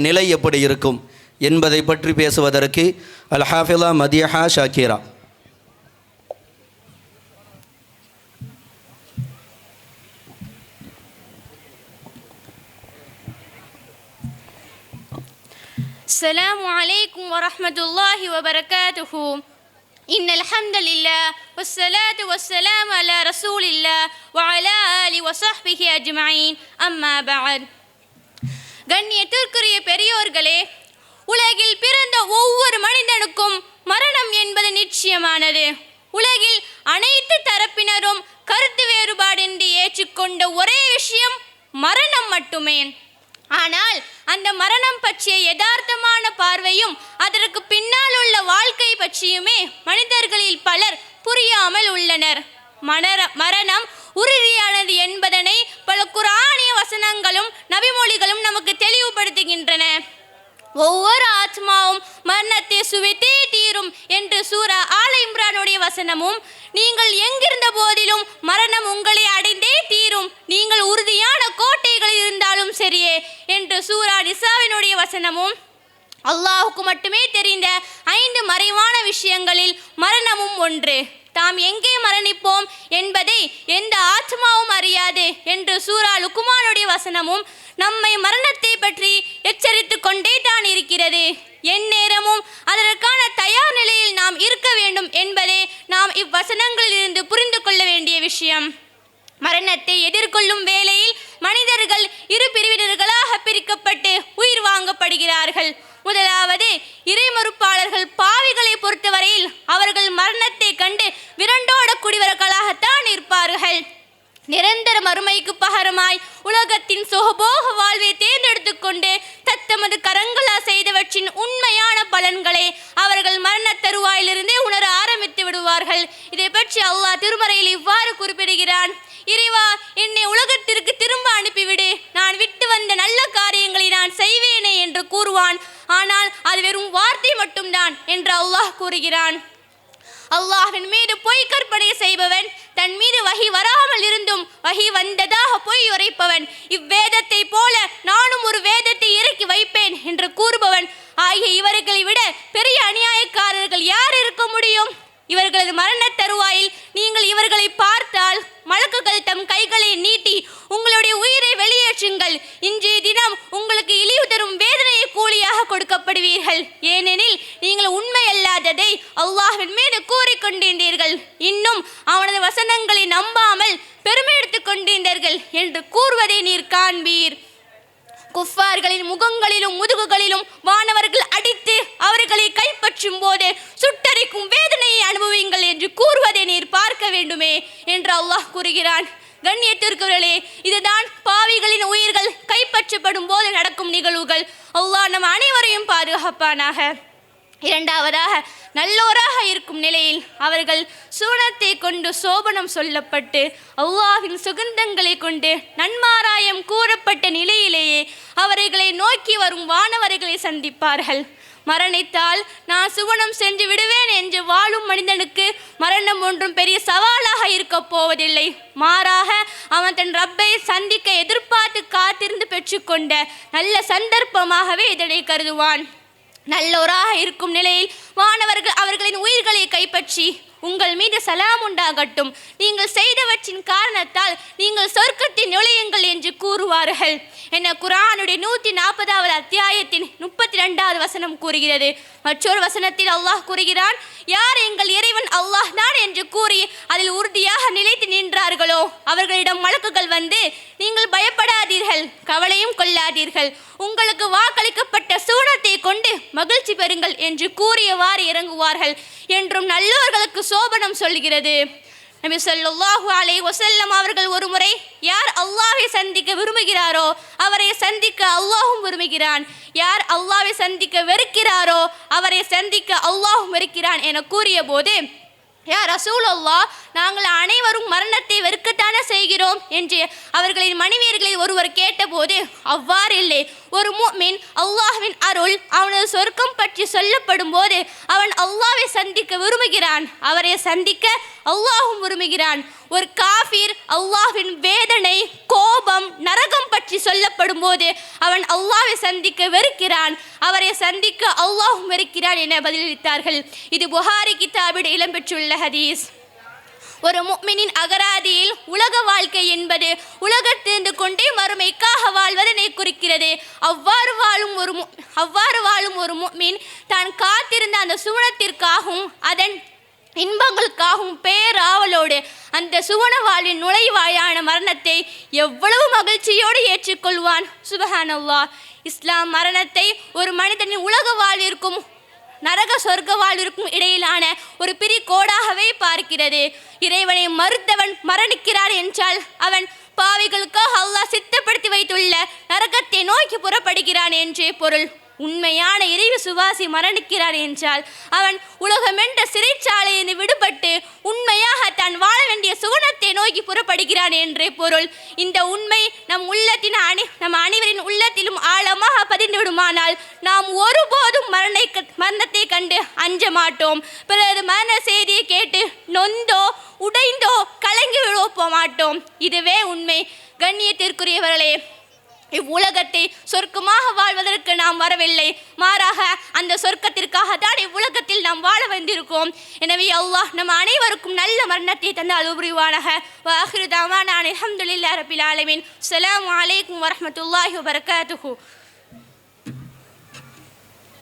நிலை எப்படி இருக்கும் என்பதை பற்றி பேசுவதற்கு அல்-ஹாஃபிலா மதியஹா ஷாக்கிரா. السلام عليكم ورحمة الله وبركاته. إن الحمد لله والصلاة والسلام على رسول الله وعلى آله وصحبه أجمعين. أما بعد. கண்ணியத்திற்குரிய பெரியோர்களே, உலகில் பிறந்த ஒவ்வொரு மனிதனுக்கும் மரணம் என்பது நிச்சயமானது. உலகில் அனைத்து தரப்பினரும் கருத்து வேறுபாடின்றி ஏற்றுக்கொண்ட ஒரே விஷயம் மரணம் மட்டுமே. ஆனால் அந்த மரணம் பற்றிய யதார்த்தமான பார்வையும் அதற்கு பின்னால் உள்ள வாழ்க்கை பற்றியுமே மனிதர்களில் பலர் புரியாமல் உள்ளனர். மரணம் உறுதியானது என்பதனை பல குர்ஆனிய வசனங்களும் நபிமொழிகளும் நமக்கு தெளிவுபடுத்துகின்றன. ஒவ்வொரு ஆத்மாவும் மரணத்தை சுவைத்தே தீரும் என்று சூரா ஆல இம்ரானுடைய வசனமும், நீங்கள் எங்கிருந்த போதிலும் மரணம் உங்களை அடைந்தே தீரும், நீங்கள் உறுதியான கோட்டைகளில் இருந்தாலும் சரியே என்று சூரா நிசாவினுடைய வசனமும், அல்லாஹுக்கு மட்டுமே தெரிந்த 5 மறைவான விஷயங்களில் மரணமும் ஒன்று. தாம் எங்கே மரணிப்போம் என்பதை எந்த ஆத்மாவும் அறியாது என்று சூரா லுக்மானுடைய வசனமும் நம்மை மரணத்தை பற்றி எச்சரித்து கொண்டே தான் இருக்கிறது. எந்நேரமும் அதற்கான தயார் நிலையில் நாம் இருக்க வேண்டும் என்பதே நாம் இவ்வசனங்களில் இருந்து புரிந்து கொள்ள வேண்டிய விஷயம். மரணத்தை எதிர்கொள்ளும் வேளையில் மனிதர்கள் 2 பிரிவினர்களாக பிரிக்கப்பட்டு உயிர் வாங்கப்படுகிறார்கள். முதலாவது, இறைமறுப்பாளர்கள் பாவிகளை பொறுத்தவரையில் அவர்கள் மரணத்தை கண்டு விரண்டோட கூடியவர்களாகத்தான் இருப்பார்கள். நிரந்தர மறுமைக்கு பகரமாய் உலகத்தின் சுகபோக வாழ்வை தேர்ந்தெடுத்து கொண்டு தத்தமது கரங்களால் செய்தவற்றின் உண்மையான பலன்களை அவர்கள் மரண தருவாயிலிருந்தே உணர ஆரம்பித்து விடுவார்கள். இதை பற்றி அல்லாஹ் திருமறையில் இவ்வாறு குறிப்பிடுகிறான்: இறைவா, என்னை உலகத்திற்கு திரும்ப அனுப்பிவிடு, நான் விட்டு வந்த நல்ல காரியங்களை நான் செய்வேனே என்று கூறுவான். ஆனால் அது வெறும் வார்த்தை மட்டும்தான் என்று அல்லாஹ் கூறுகிறான். அல்லாஹ்வின் மீது பொய் கற்பனை செய்பவன், தன் மீது வஹி வராமல் இருந்தும் வஹி வந்ததாக பொய் உரைப்பவன், இவ்வேதத்தை போல நானும் ஒரு வேதத்தை இறக்கி வைப்பேன் என்று கூறுபவன் ஆகிய இவர்களை விட பெரிய அநியாயக்காரர்கள் யார் இருக்க முடியும்? இவர்களது மரண தருவாயில் நீங்கள் இவர்களை பார்த்தால் மலக்குகள் தம் கைகளை நீட்டி உங்களுடைய உயிரை வெளியேற்றுங்கள், இன்றைய தினம் உங்களுக்கு இழிவு தரும் வேதனையை கூலியாக கொடுக்கப்படுவீர்கள், ஏனெனில் நீங்கள் உண்மையல்லாததை அல்லாஹ்வின் மீது கூறிக்கொண்டிருந்தீர்கள், இன்னும் அவனது வசனங்களை நம்பாமல் பெருமை எடுத்துக் கொண்டிருந்தீர்கள் என்று கூறுவதை நீர் காண்பீர். குஃபார்களின் முகங்களிலும் முதுகுகளிலும் வானவர்கள் அடித்து அவர்களை கைப்பற்றும் போது சுட்டரிக்கும் வேதனையை அனுபவிங்கள் என்று கூறுவதை நீர் பார்க்க வேண்டுமே என்று அல்லாஹ் கூறுகிறான். கண்ணியத்திற்குரியவர்களே, இதுதான் பாவிகளின் உயிர்கள் கைப்பற்றப்படும் போது நடக்கும் நிகழ்வுகள். அல்லாஹ் நம் அனைவரையும் பாதுகாப்பானாக. இரண்டாவதாக, நல்லோராக இருக்கும் நிலையில் அவர்கள் சூனத்தை கொண்டு சோபனம் சொல்லப்பட்டு அல்லாஹ்வின் சுகந்தங்களை கொண்டு நன்மாராயம் கூறப்பட்ட நிலையிலேயே அவர்களை நோக்கி வரும் வானவர்களை சந்திப்பார்கள். மரணித்தால் நான் சுவனம் சென்று விடுவேன் என்று வாழும் மனிதனுக்கு மரணம் ஒன்றும் பெரிய சவாலாக இருக்க போவதில்லை. மாறாக அவன் தன் ரப்பை சந்திக்க எதிர்பார்த்து காத்திருந்து பெற்றுக்கொண்ட நல்ல சந்தர்ப்பமாகவே இதனை கருதுவான். நல்லோராக இருக்கும் நிலையில் வானவர்கள் அவர்களின் உயிர்களை கைப்பற்றி உங்கள் மீது சலாம் உண்டாகட்டும், நீங்கள் செய்தவற்றின் காரணத்தால் நீங்கள் சொர்க்கத்தில் நுழையுங்கள் என்று கூறுவார்கள் என குர்ஆனுடைய 140வது அத்தியாயத்தின் 32வது வசனம் கூறுகிறது. மற்றொரு வசனத்தில் அல்லாஹ் கூறுகிறான்: யார் எங்கள் இறைவன் அல்லாஹ் தான் என்று கூறி அதில் உறுதியாக நிலைத்து நின்றார்களோ அவர்களிடம் மலக்குகள் வந்து, நீங்கள் பயப்படாதீர்கள், கவலையும் கொள்ளாதீர்கள், உங்களுக்கு வாக்களிக்கப்பட்ட சூனத்தை கொண்டு மகிழ்ச்சி பெறுங்கள் என்று கூறியவாறு இறங்குவார்கள் என்றும் நல்லவர்களுக்கு சோபனம் சொல்கிறது. நபி ஸல்லல்லாஹு அலைஹி வஸல்லம் அவர்கள் ஒரு முறை, யார் அல்லாஹ்வை சந்திக்க விரும்புகிறாரோ அவரை சந்திக்க அல்லாஹும் விரும்புகிறான், யார் அல்லாஹ்வை சந்திக்க வெறுக்கிறாரோ அவரை சந்திக்க அல்லாஹும் வெறுக்கிறான் என கூறிய போது, யா ரசூலல்லாஹ், நாங்கள் அனைவரும் மரணத்தை வெறுக்கத்தானே செய்கிறோம் என்று அவர்களின் மனைவியர்களில் ஒருவர் கேட்டபோது, அவ்வாறு இல்லை, ஒரு முஃமின் அல்லாஹ்வின் அருள் அவனது சொர்க்கம் பற்றி சொல்லப்படும் போது அவன் அல்லாஹ்வை சந்திக்க விரும்புகிறான், அவரை சந்திக்க அல்லாஹும் விரும்புகிறான். ஒரு காஃபிர் அல்லாஹ்வின் வேதனை, கோபம், நரகம் பற்றி சொல்லப்படும் போது அவன் அல்லாஹ்வை சந்திக்க வெறுக்கிறான், அவரை சந்திக்க அல்லாஹ் வெறுக்கிறான் என பதிலளித்தார்கள். இது புகாரி கிதாபில் இடம்பெற்றுள்ள ஹதீஸ். ஒரு முஃமினின் அகராதியில் உலக வாழ்க்கை என்பது உலகத்திலிருந்து கொண்டே மறுமைக்காக வாழ்வதனை குறிக்கிறது. அவ்வாறு வாழும் ஒரு முஃமின் தான் காத்திருந்த அந்த சுவனத்திற்காகவும் அதன் இன்பங்களுக்காகவும் பேராவலோடு அந்த சுவன வாழ்வின் நுழைவாயான மரணத்தை எவ்வளவு மகிழ்ச்சியோடு ஏற்றுக்கொள்வான். சுபஹானல்லாஹ். இஸ்லாம் மரணத்தை ஒரு மனிதனின் உலக வாழ்விற்கும் நரக சொர்க்க வாழ்விற்கும் இடையிலான ஒரு பிரி கோடாகவே பார்க்கிறது. இறைவனை மறுத்தவன் மரணிக்கிறான் என்றால் அவன் பாவிகளுக்காக அல்லாஹ் சித்தப்படுத்தி வைத்துள்ள நரகத்தை நோக்கி புறப்படுகிறான் என்றே பொருள். உண்மையான இறை விசுவாசி மரணிக்கிறான் என்றால் அவன் உலகமென்ற சிறைச்சாலையிலிருந்து விடுபட்டு உண்மையாக தான் வாழ வேண்டிய சுவனத்தை நோக்கி புறப்படுகிறான் என்றே பொருள். இந்த உண்மை நம் அனைவரின் உள்ளத்திலும் ஆழமாக பதிந்துவிடுமானால் நாம் ஒருபோதும் மரணத்தை கண்டு அஞ்ச மாட்டோம். பிறகு மரண செய்தியை கேட்டு நொந்தோ உடைந்தோ கலங்கி விழப்ப மாட்டோம். இதுவே உண்மை. கண்ணியத்திற்குரியவர்களே, இவ்வுலகத்தை சொர்க்கமாக வாழ்வதற்கு நாம் வரவில்லை, மாறாக அந்த சொர்க்கத்திற்காக தான் இவ்வுலகத்தில் நாம் வாழ வந்திருக்கோம். எனவே அல்லாஹ் நம் அனைவருக்கும் நல்ல மரணத்தை தந்து அருள் புரிவானாக. வஆகிரு தஅவானா அல்ஹம்துலில்லாஹி ரப்பில் ஆலமீன். அஸ்ஸலாமு அலைக்கும் வரஹ்மத்துல்லாஹி வபரகாத்துஹு.